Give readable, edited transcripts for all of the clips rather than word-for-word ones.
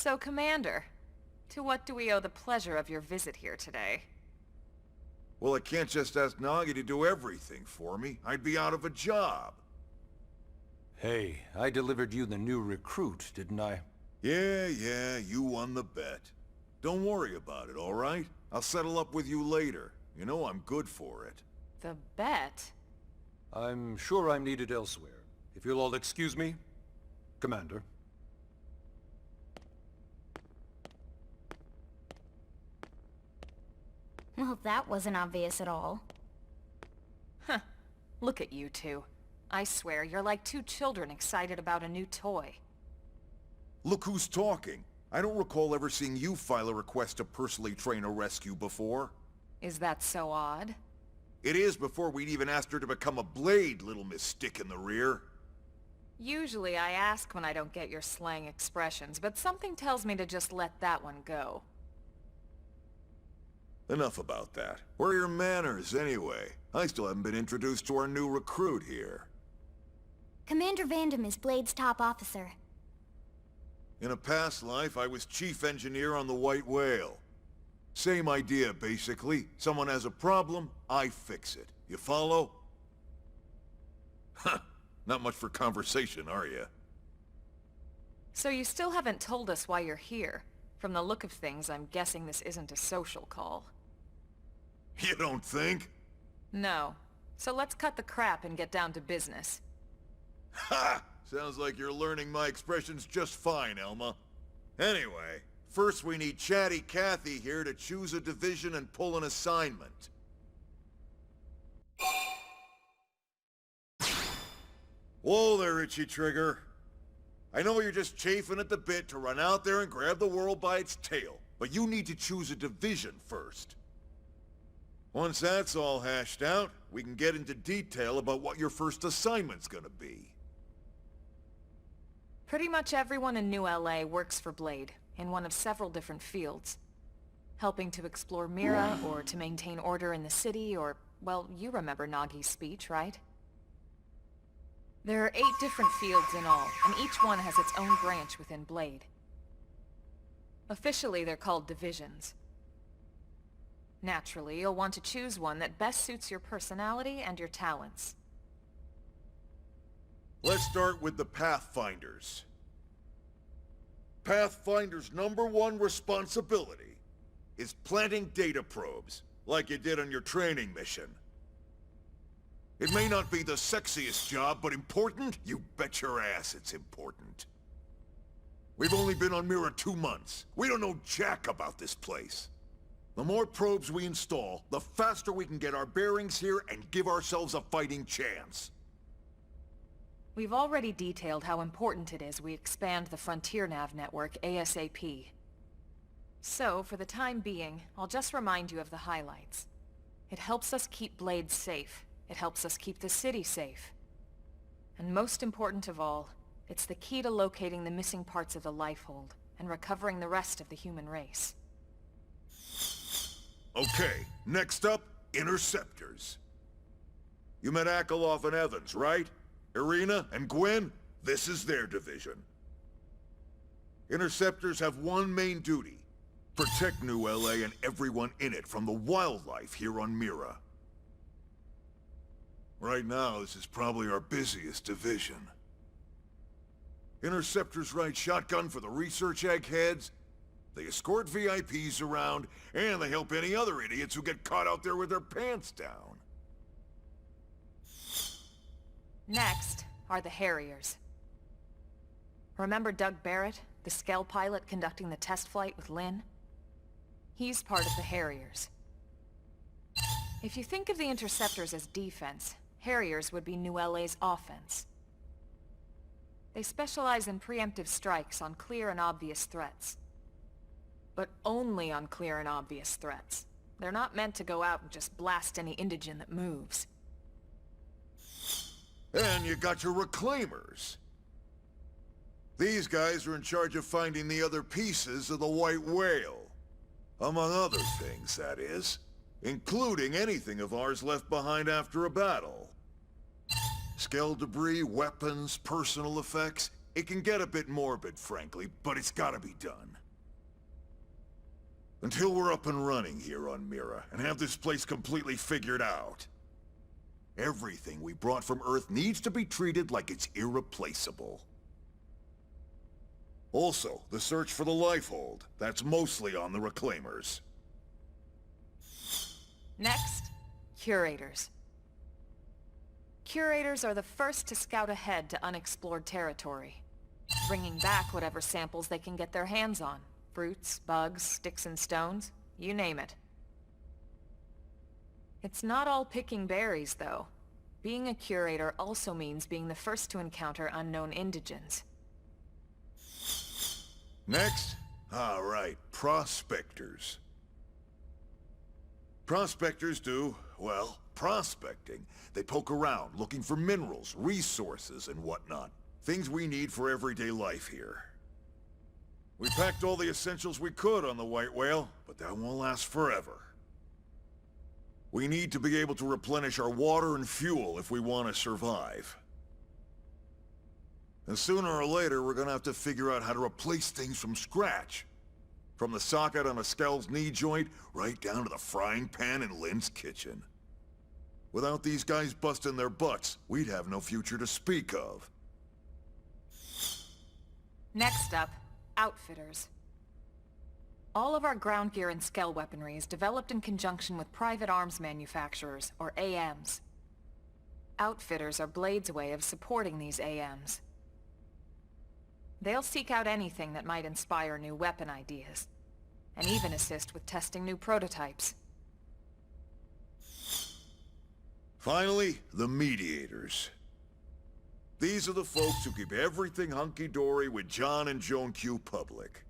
So, Commander, to what do we owe the pleasure of your visit here today? Well, I can't just ask Nagi to do everything for me. I'd be out of a job. Hey, I delivered you the new recruit, didn't I? Yeah, you won the bet. Don't worry about it, all right? I'll settle up with you later. You know I'm good for it. The bet? I'm sure I'm needed elsewhere. If you'll all excuse me, Commander. Well, that wasn't obvious at all. Huh. Look at you two. I swear, you're like two children excited about a new toy. Look who's talking. I don't recall ever seeing you file a request to personally train a rescue before. Is that so odd? It is before we'd even asked her to become a blade, little Miss Stick in the Rear. Usually I ask when I don't get your slang expressions, but something tells me to just let that one go. Enough about that. Where are your manners, anyway? I still haven't been introduced to our new recruit here. Commander Vandam is Blade's top officer. In a past life, I was chief engineer on the White Whale. Same idea, basically. Someone has a problem, I fix it. You follow? Huh. Not much for conversation, are you? So you still haven't told us why you're here. From the look of things, I'm guessing this isn't a social call. You don't think? No. So let's cut the crap and get down to business. Ha! Sounds like you're learning my expressions just fine, Elma. Anyway, first we need Chatty Cathy here to choose a division and pull an assignment. Whoa there, Itchy Trigger. I know you're just chafing at the bit to run out there and grab the world by its tail, but you need to choose a division first. Once that's all hashed out, we can get into detail about what your first assignment's gonna be. Pretty much everyone in New LA works for Blade, in one of several different fields. Helping to explore Mira, or to maintain order in the city, or, well, you remember Nagi's speech, right? There are 8 different fields in all, and each one has its own branch within Blade. Officially, they're called divisions. Naturally, you'll want to choose one that best suits your personality and your talents. Let's start with the Pathfinders. Pathfinder's #1 responsibility is planting data probes, like you did on your training mission. It may not be the sexiest job, but important? You bet your ass it's important. We've only been on Mira 2 months. We don't know jack about this place. The more probes we install, the faster we can get our bearings here and give ourselves a fighting chance. We've already detailed how important it is we expand the Frontier Nav network ASAP. So, for the time being, I'll just remind you of the highlights. It helps us keep Blade safe. It helps us keep the city safe. And most important of all, it's the key to locating the missing parts of the Lifehold and recovering the rest of the human race. Okay, next up, Interceptors. You met Akalov and Evans, right? Irina and Gwen? This is their division. Interceptors have one main duty. Protect New LA and everyone in it from the wildlife here on Mira. Right now, this is probably our busiest division. Interceptors ride shotgun for the research eggheads, they escort VIPs around, and they help any other idiots who get caught out there with their pants down. Next are the Harriers. Remember Doug Barrett, the Skell pilot conducting the test flight with Lynn? He's part of the Harriers. If you think of the Interceptors as defense, Harriers would be New LA's offense. They specialize in preemptive strikes on clear and obvious threats. But only on clear and obvious threats. They're not meant to go out and just blast any indigen that moves. And you got your Reclaimers. These guys are in charge of finding the other pieces of the White Whale. Among other things, that is. Including anything of ours left behind after a battle. Skell debris, weapons, personal effects. It can get a bit morbid, frankly, but it's gotta be done. Until we're up and running here on Mira, and have this place completely figured out. Everything we brought from Earth needs to be treated like it's irreplaceable. Also, the search for the Lifehold. That's mostly on the Reclaimers. Next, Curators. Curators are the first to scout ahead to unexplored territory, bringing back whatever samples they can get their hands on. Fruits, bugs, sticks and stones, you name it. It's not all picking berries, though. Being a curator also means being the first to encounter unknown indigens. Next? All right, prospectors. Prospectors do, well, prospecting. They poke around, looking for minerals, resources, and whatnot. Things we need for everyday life here. We packed all the essentials we could on the White Whale, but that won't last forever. We need to be able to replenish our water and fuel if we want to survive. And sooner or later, we're gonna have to figure out how to replace things from scratch. From the socket on a Skell's knee joint, right down to the frying pan in Lynn's kitchen. Without these guys busting their butts, we'd have no future to speak of. Next up, Outfitters. All of our ground gear and Skell weaponry is developed in conjunction with private arms manufacturers, or AMs. Outfitters are Blade's way of supporting these AMs. They'll seek out anything that might inspire new weapon ideas, and even assist with testing new prototypes. Finally, the Mediators. These are the folks who keep everything hunky-dory with John and Joan Q public.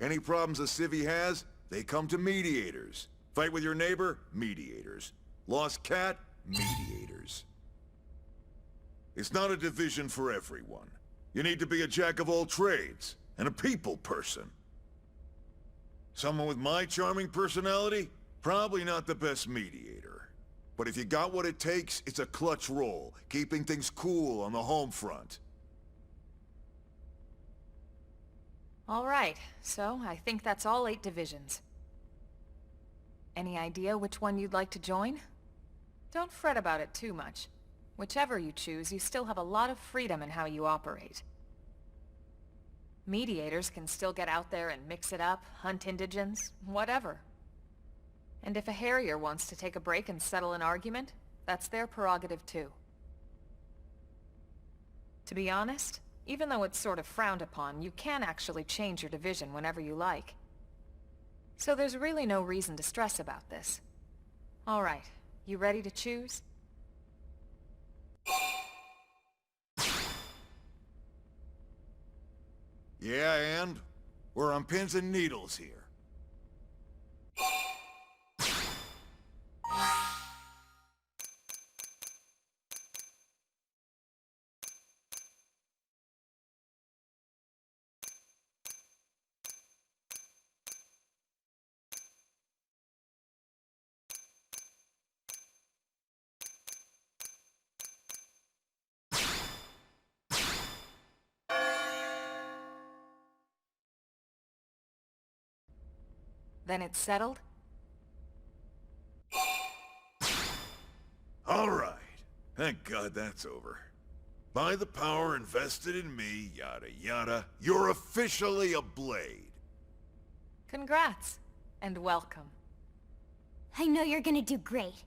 Any problems a civvy has, they come to Mediators. Fight with your neighbor? Mediators. Lost cat? Mediators. It's not a division for everyone. You need to be a jack of all trades, and a people person. Someone with my charming personality? Probably not the best mediator. But if you got what it takes, it's a clutch role, keeping things cool on the home front. All right, so I think that's all 8 divisions. Any idea which one you'd like to join? Don't fret about it too much. Whichever you choose, you still have a lot of freedom in how you operate. Mediators can still get out there and mix it up, hunt indigens, whatever. And if a Harrier wants to take a break and settle an argument, that's their prerogative too. To be honest, even though it's sort of frowned upon, you can actually change your division whenever you like. So there's really no reason to stress about this. All right, you ready to choose? Yeah, and? We're on pins and needles here. Then it's settled? All right. Thank God that's over. By the power invested in me, yada yada, you're officially a Blade. Congrats, and welcome. I know you're gonna do great.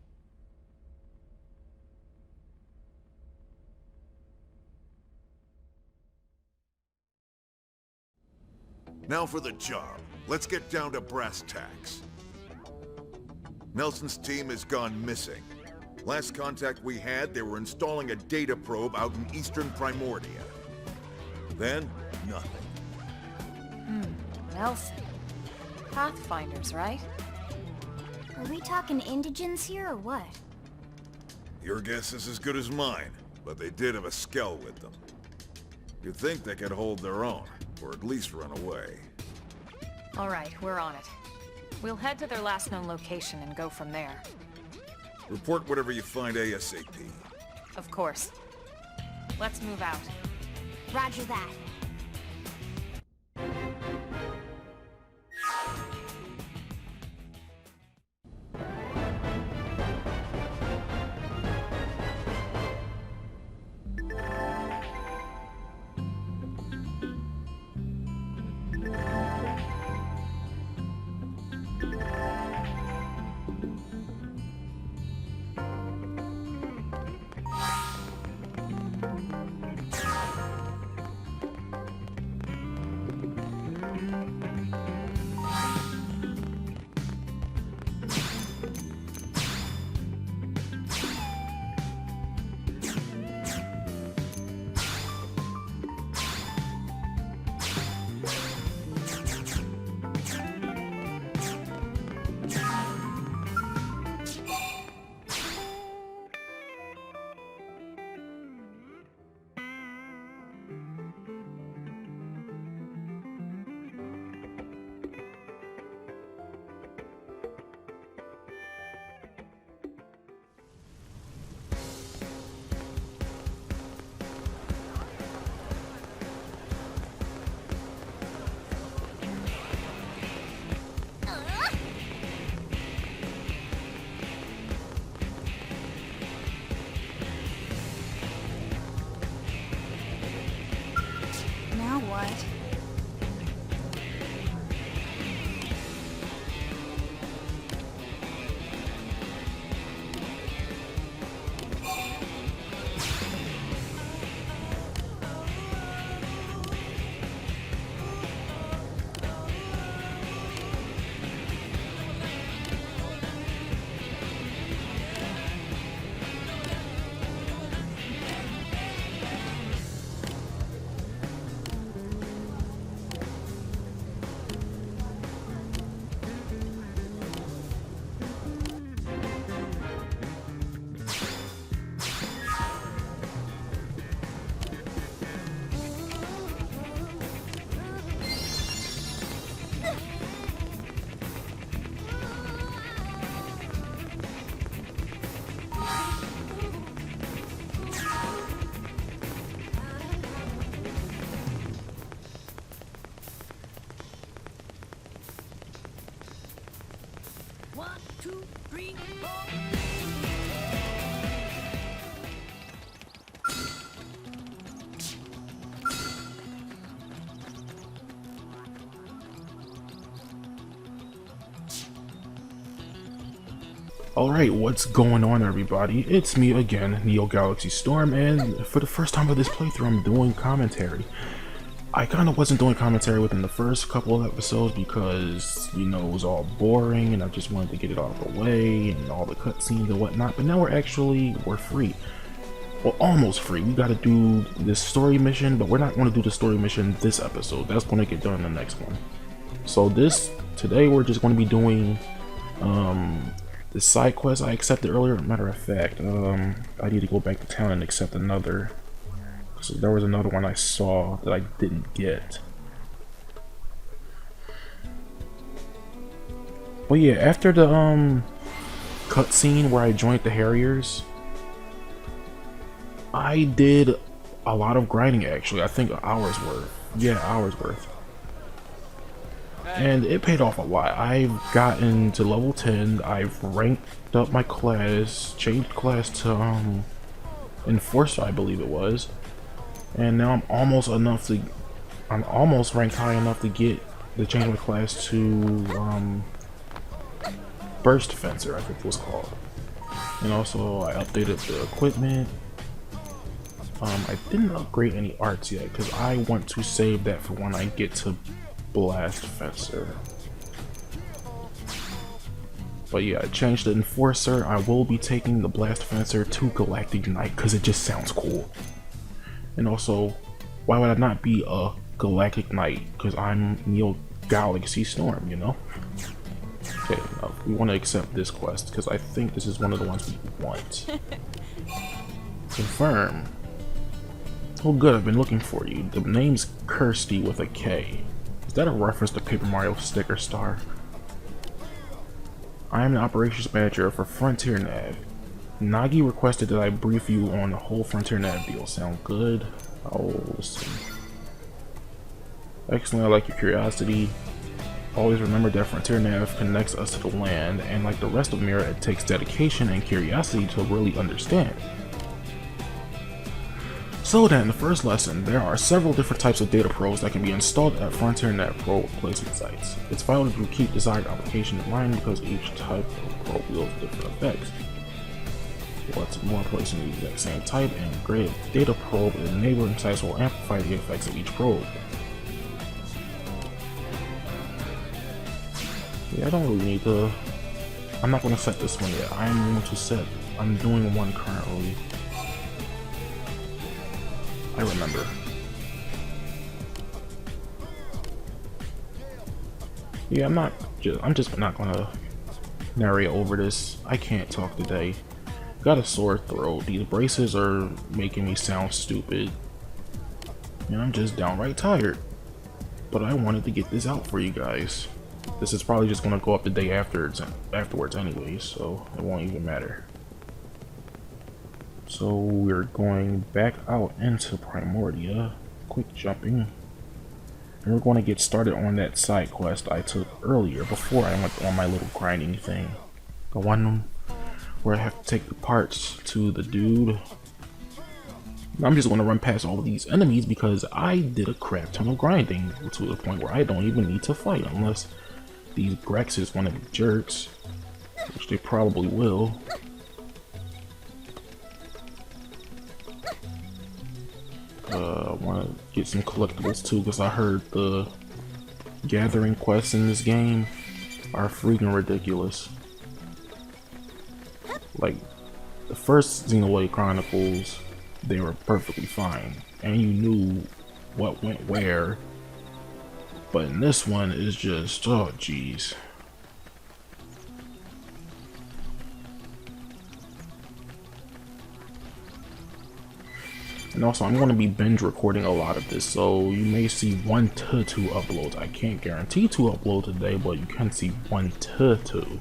Now for the job. Let's get down to brass tacks. Nelson's team has gone missing. Last contact we had, they were installing a data probe out in eastern Primordia. Then, nothing. Nelson. Pathfinders, right? Are we talking indigens here or what? Your guess is as good as mine, but they did have a Skell with them. You'd think they could hold their own, or at least run away. All right, we're on it. We'll head to their last known location and go from there. Report whatever you find ASAP. Of course. Let's move out. Roger that. Alright, what's going on everybody? It's me again, Neo Galaxy Storm, and for the first time of this playthrough I'm doing commentary. I kinda wasn't doing commentary within the first couple of episodes because, you know, it was all boring and I just wanted to get it out of the way and all the cutscenes and whatnot, but now we're free. Well, almost free. We gotta do this story mission, but we're not gonna do the story mission this episode. That's gonna get done in the next one. So today we're just gonna be doing, the side quest I accepted earlier. Matter of fact, I need to go back to town and accept another. So there was another one I saw that I didn't get. But yeah, after the cutscene where I joined the Harriers, I did a lot of grinding actually. I think hours worth. Yeah, hours worth. And it paid off a lot. I've gotten to level 10, I've ranked up my class, changed class to Enforcer I believe it was. And now I'm almost ranked high enough to get the change my class to Burst Fencer, I think it was called. And also I updated the equipment. I didn't upgrade any arts yet because I want to save that for when I get to Blast Fencer. But yeah, I changed the Enforcer. I will be taking the Blast Fencer to Galactic Knight because it just sounds cool. And also, why would I not be a Galactic Knight? Because I'm Neo Galaxy Storm, you know? Okay, now we want to accept this quest because I think this is one of the ones we want. Confirm. Oh good, I've been looking for you. The name's Kirsty with a K. Is that a reference to Paper Mario Sticker Star? I am the operations manager for Frontier Nav. Nagi requested that I brief you on the whole Frontier Nav deal. Sound good? Oh, listen. Excellent, I like your curiosity. Always remember that Frontier Nav connects us to the land, and like the rest of Mira, it takes dedication and curiosity to really understand. So then, the first lesson, there are several different types of data probes that can be installed at Frontier Nav probe placement sites. It's vital that you keep desired application in mind because each type of probe wields different effects. What's more, placing the exact same type and grade data probe in neighboring sites will amplify the effects of each probe. Yeah, I don't really need to... I'm not going to set this one yet. I'm doing one currently. I remember. Yeah, I'm just not gonna narrate over this. I can't talk today. Got a sore throat. These braces are making me sound stupid. And I'm just downright tired. But I wanted to get this out for you guys. This is probably just gonna go up the day afterwards anyway, so it won't even matter. So we're going back out into Primordia, quick jumping, and we're going to get started on that side quest I took earlier before I went on my little grinding thing. The one where I have to take the parts to the dude. I'm just going to run past all of these enemies because I did a crap ton of grinding to the point where I don't even need to fight unless these Grexes want to be jerks, which they probably will. I want to get some collectibles too because I heard the gathering quests in this game are freaking ridiculous. Like the first Xenoblade Chronicles, they were perfectly fine and you knew what went where, but in this one is just, oh geez. And also, I'm going to be binge recording a lot of this, so you may see 1 to 2 uploads. I can't guarantee 2 uploads today, but you can see 1 to 2.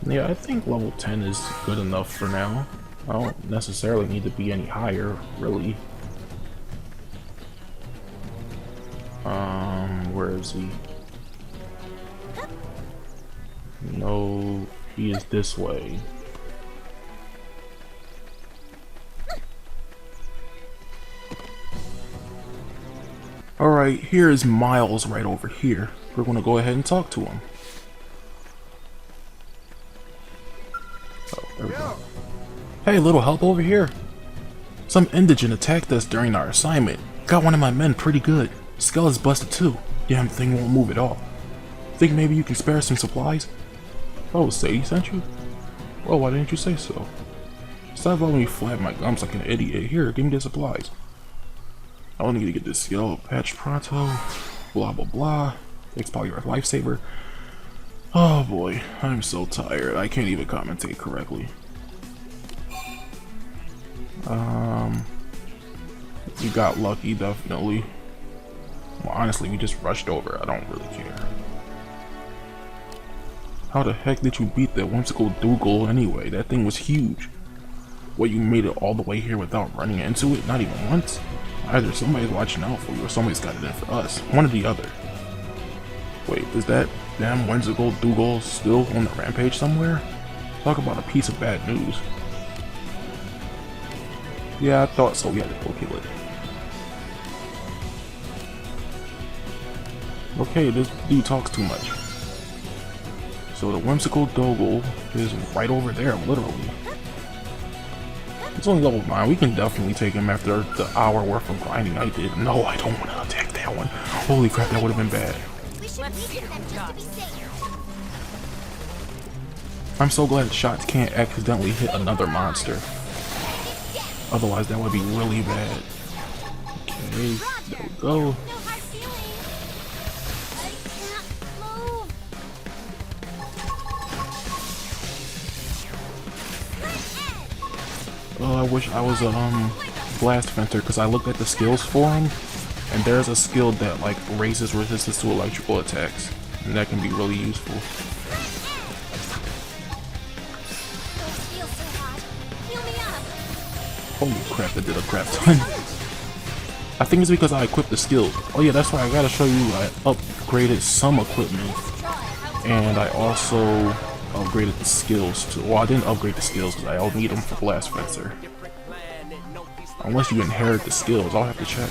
Yeah, I think level 10 is good enough for now. I don't necessarily need to be any higher, really. Where is he? No, he is this way. Alright, here is Miles right over here. We're gonna go ahead and talk to him. Oh, there we go. Hey, little help over here. Some indigent attacked us during our assignment. Got one of my men pretty good. Skull is busted too. Damn thing won't move at all. Think maybe you can spare some supplies? Oh, Sadie sent you? Well, why didn't you say so? Stop letting me flap my gums like an idiot. Here, give me the supplies. I only need to get this skill patch pronto. Blah blah blah. Expel your lifesaver. Oh boy, I'm so tired. I can't even commentate correctly. We got lucky, definitely. Well, honestly, we just rushed over. I don't really care. How the heck did you beat that whimsical Dougal anyway? That thing was huge. What, you made it all the way here without running into it? Not even once? Either somebody's watching out for you or somebody's got it in for us. One or the other. Wait, is that damn whimsical Dougal still on the rampage somewhere? Talk about a piece of bad news. Yeah, I thought so. We had to go kill it. Okay, this dude talks too much. So the whimsical Dougal is right over there, literally. It's only level 9. We can definitely take him after the hour worth of grinding I did. No, I don't want to attack that one. Holy crap, that would have been bad. I'm so glad shots can't accidentally hit another monster. Otherwise, that would be really bad. Okay, there we go. Oh, I wish I was a blast fenter because I looked at the skills for him, and there's a skill that like raises resistance to electrical attacks, and that can be really useful. Holy crap, that did a crap ton. I think it's because I equipped the skills. Oh yeah, that's why I gotta show you I upgraded some equipment, and I also upgraded the skills too. Well, I didn't upgrade the skills because I don't need them for blast fencer. Unless you inherit the skills, I'll have to check.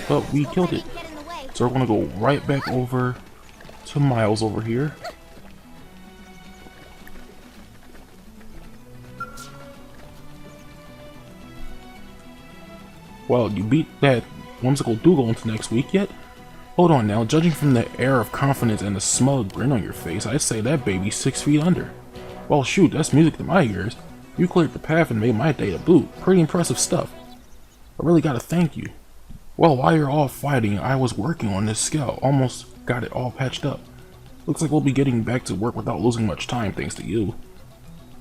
But we killed it. So we're gonna go right back over to Miles over here. Well, you beat that whimsical Dougal into next week yet? Hold on now, judging from the air of confidence and the smug grin on your face, I'd say that baby's 6 feet under. Well shoot, that's music to my ears. You cleared the path and made my day to boot. Pretty impressive stuff. I really gotta thank you. Well, while you're all fighting, I was working on this skill. Almost got it all patched up. Looks like we'll be getting back to work without losing much time thanks to you.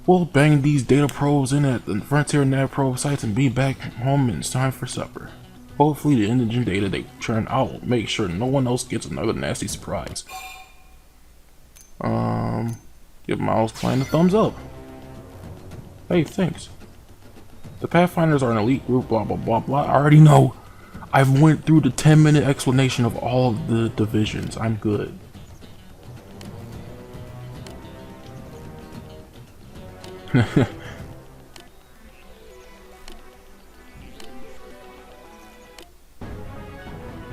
We'll bang these data probes in at the Frontier Nav probe sites and be back home in time for supper. Hopefully the indigent data they churn out will make sure no one else gets another nasty surprise. Give Miles playing a thumbs up. Hey, thanks. The Pathfinders are an elite group, blah blah blah blah. I already know. I've went through the 10-minute explanation of all of the divisions. I'm good.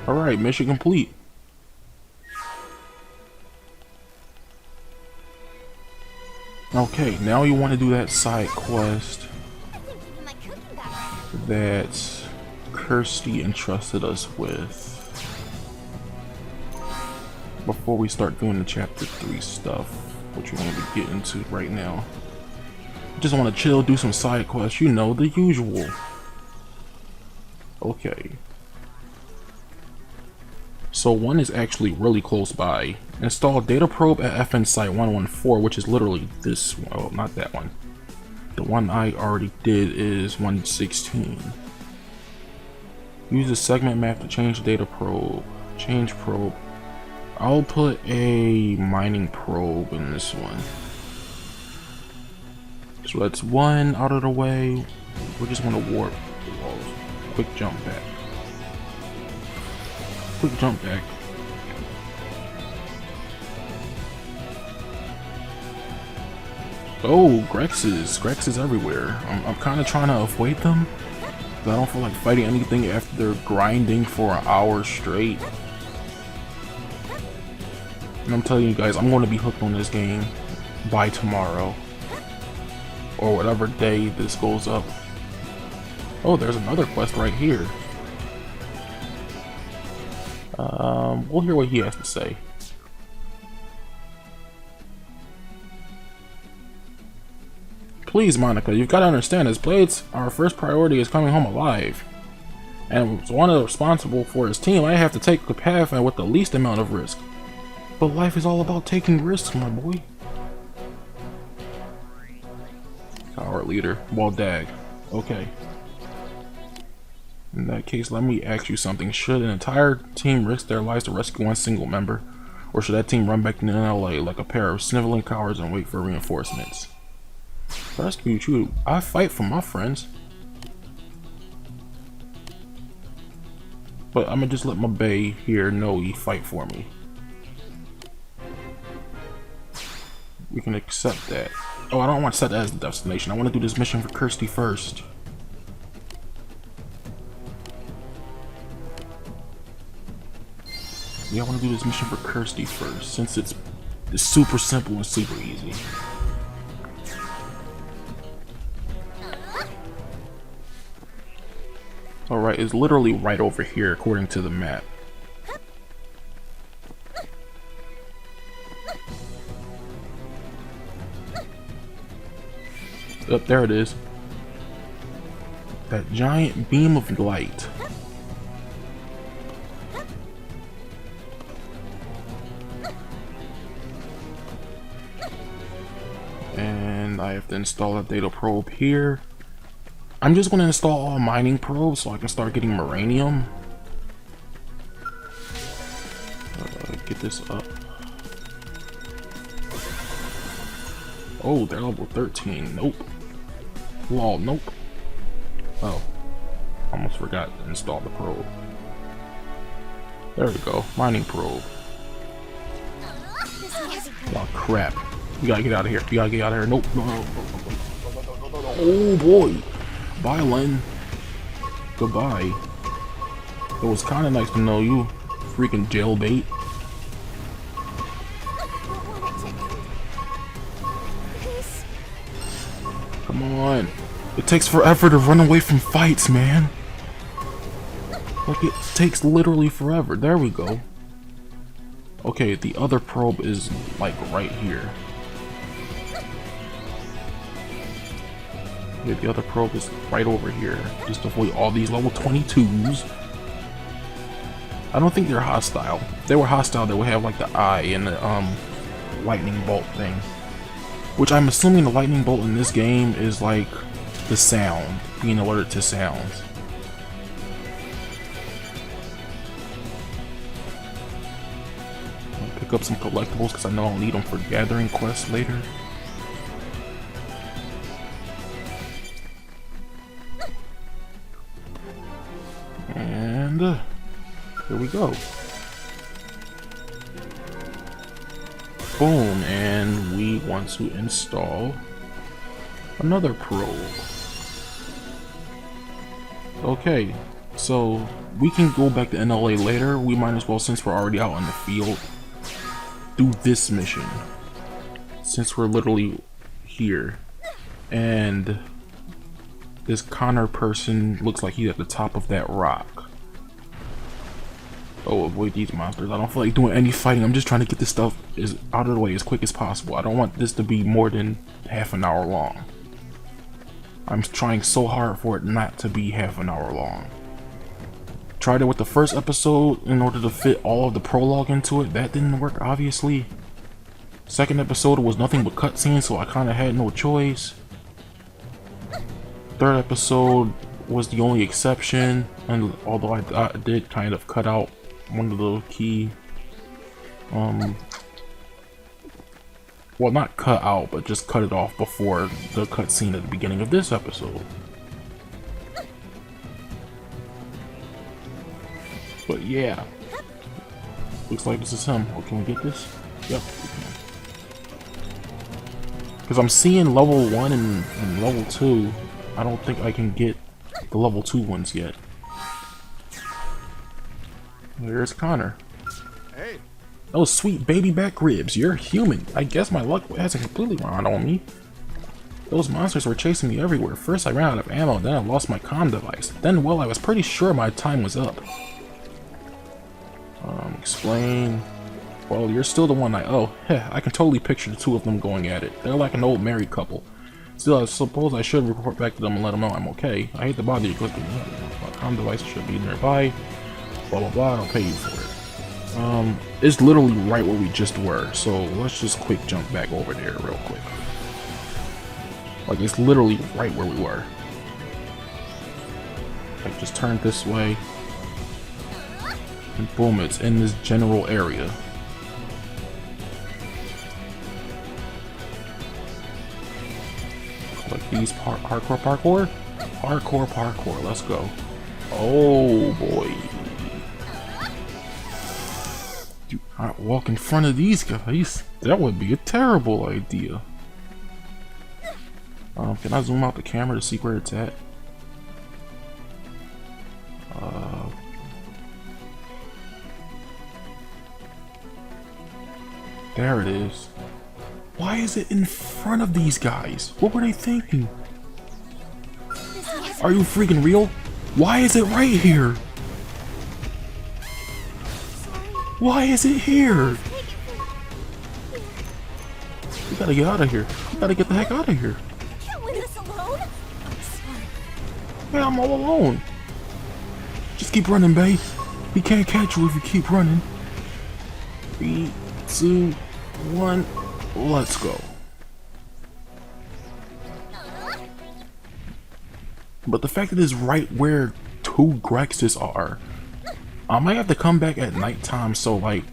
Alright, mission complete. Okay, now you want to do that side quest that Kirsty entrusted us with before we start doing the chapter 3 stuff, which we want to get into right now. Just want to chill, do some side quests, you know, the usual. Okay. So one is actually really close by. Install data probe at FN site 114, which is literally this one. Oh, not that one. The one I already did is 116. Use the segment map to change data probe. Change probe. I'll put a mining probe in this one. So that's one out of the way. We just want to warp. Quick jump back. Quick jump back. Oh, Grexes everywhere. I'm kind of trying to avoid them I don't feel like fighting anything after grinding for an hour straight. And I'm telling you guys, I'm going to be hooked on this game by tomorrow. Or whatever day this goes up. Oh, there's another quest right here. We'll hear what he has to say. Please, Monica, you've got to understand, as Blades, our first priority is coming home alive. And as one responsible for his team, I have to take the path and with the least amount of risk. But life is all about taking risks, my boy. Our leader. Well, dag. Okay. In that case, let me ask you something. Should an entire team risk their lives to rescue one single member? Or should that team run back to LA like a pair of sniveling cowards and wait for reinforcements? Rescue you. I fight for my friends. But I'm gonna just let my bae here know he fight for me. We can accept that. Oh, I don't want to set that as the destination. I want to do this mission for Kirsty first. Yeah, I want to do this mission for Kirsty first, since it's super simple and super easy. Alright, it's literally right over here according to the map. Up there it is. That giant beam of light. And I have to install a data probe here. I'm just going to install all mining probes so I can start getting uranium. Get this up. Oh, they're level 13. Nope. Lol, nope. Oh, almost forgot to install the probe. There we go, mining probe. Oh crap. You gotta get out of here. You gotta get out of here. Nope. No, no, no, no, no, no, no. Oh boy. Bye, Len. Goodbye. It was kind of nice to know you, freaking jailbait. Come on. It takes forever to run away from fights, man. Like, it takes literally forever. There we go. Okay, the other probe is, like, right here. Yeah, the other probe is right over here. Just avoid all these level 22s. I don't think they're hostile. If they were hostile, they would have, like, the eye and the, lightning bolt thing. Which I'm assuming the lightning bolt in this game is, like, the sound. Being alerted to sounds. I'll pick up some collectibles because I know I'll need them for gathering quests later. And here we go. Boom, and we want to install another probe. Okay, so we can go back to NLA later. We might as well, since we're already out in the field, do this mission. Since we're literally here. And this Connor person looks like he's at the top of that rock. Oh, avoid these monsters. I don't feel like doing any fighting. I'm just trying to get this stuff out of the way as quick as possible. I don't want this to be more than half an hour long. I'm trying so hard for it not to be half an hour long. Tried it with the first episode in order to fit all of the prologue into it. That didn't work, obviously. Second episode was nothing but cutscenes, so I kind of had no choice. Third episode was the only exception, and although I did kind of cut out one of the key, well, not cut out, but just cut it off before the cutscene at the beginning of this episode. But yeah, looks like this is him. Oh, can we get this? Yep. Because I'm seeing level 1 and level 2. I don't think I can get the level 2 ones yet. There's Connor. Hey. Those sweet baby back ribs. You're human. I guess my luck hasn't completely run on me. Those monsters were chasing me everywhere. First I ran out of ammo, then I lost my comm device. Then, well, I was pretty sure my time was up. Explain. Well, you're still the one I owe. Heh, I can totally picture the two of them going at it. They're like an old married couple. Still, I suppose I should report back to them and let them know I'm okay. I hate to bother you, but my comm device should be nearby. Blah blah blah, I'll pay you for it. It's literally right where we just were, so let's just quick jump back over there real quick. Like, it's literally right where we were. Like, just turn this way. And boom, it's in this general area. Like these hardcore parkour? Hardcore parkour, let's go. Oh boy. Do not walk in front of these guys. That would be a terrible idea. Can I zoom out the camera to see where it's at? There it is. Why is it in front of these guys? What were they thinking? Are you freaking real? Why is it right here? Why is it here? We gotta get out of here. We gotta get the heck out of here. Can't win this alone. Yeah, I'm all alone. Just keep running, babe. He can't catch you if you keep running. 3, 2, 1. Let's go. But the fact that it's right where 2 Grexes are, I might have to come back at nighttime, so like,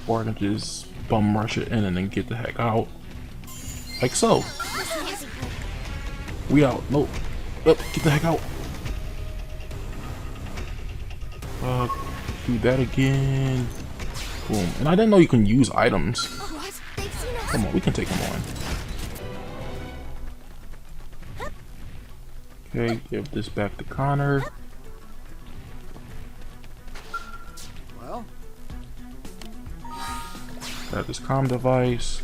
or I can just bum rush it in and then get the heck out. Like so. We out. Nope. Get the heck out. Do that again. Boom. And I didn't know you can use items. Come on, we can take them on. Okay, give this back to Connor. Well, Got this comm device.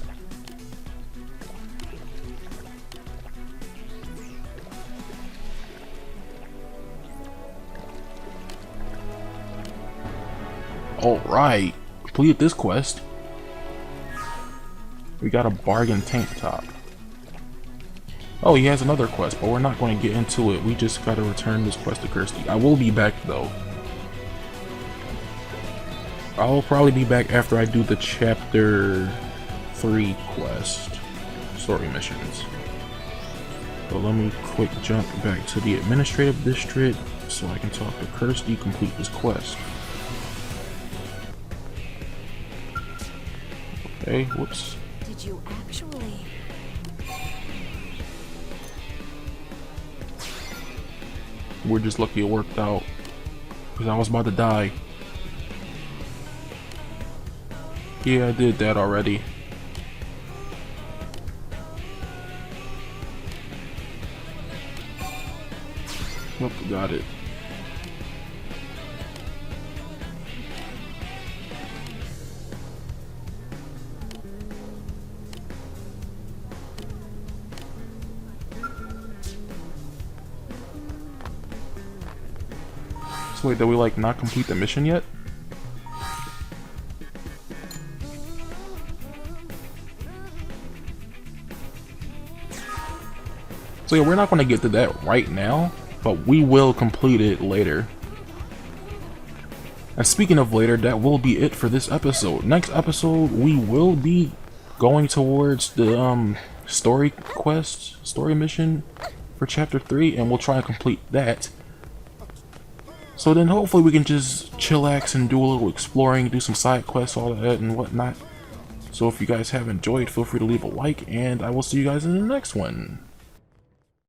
Alright, completed this quest. We got a bargain tank top. Oh, he has another quest, but we're not going to get into it. We just got to return this quest to Kirsty. I will be back though. I will probably be back after I do the chapter 3 quest story missions. So let me quick jump back to the administrative district so I can talk to Kirsty, complete this quest. Okay, whoops. Did you actually? We're just lucky it worked out, because I was about to die. Yeah, I did that already. Nope, got it. So wait, did we like not complete the mission yet? So yeah, we're not going to get to that right now, but we will complete it later. And speaking of later, that will be it for this episode. Next episode, we will be going towards the story quest, story mission for chapter 3, and we'll try and complete that. So then hopefully we can just chillax and do a little exploring, do some side quests, all that and whatnot. So if you guys have enjoyed, feel free to leave a like, and I will see you guys in the next one.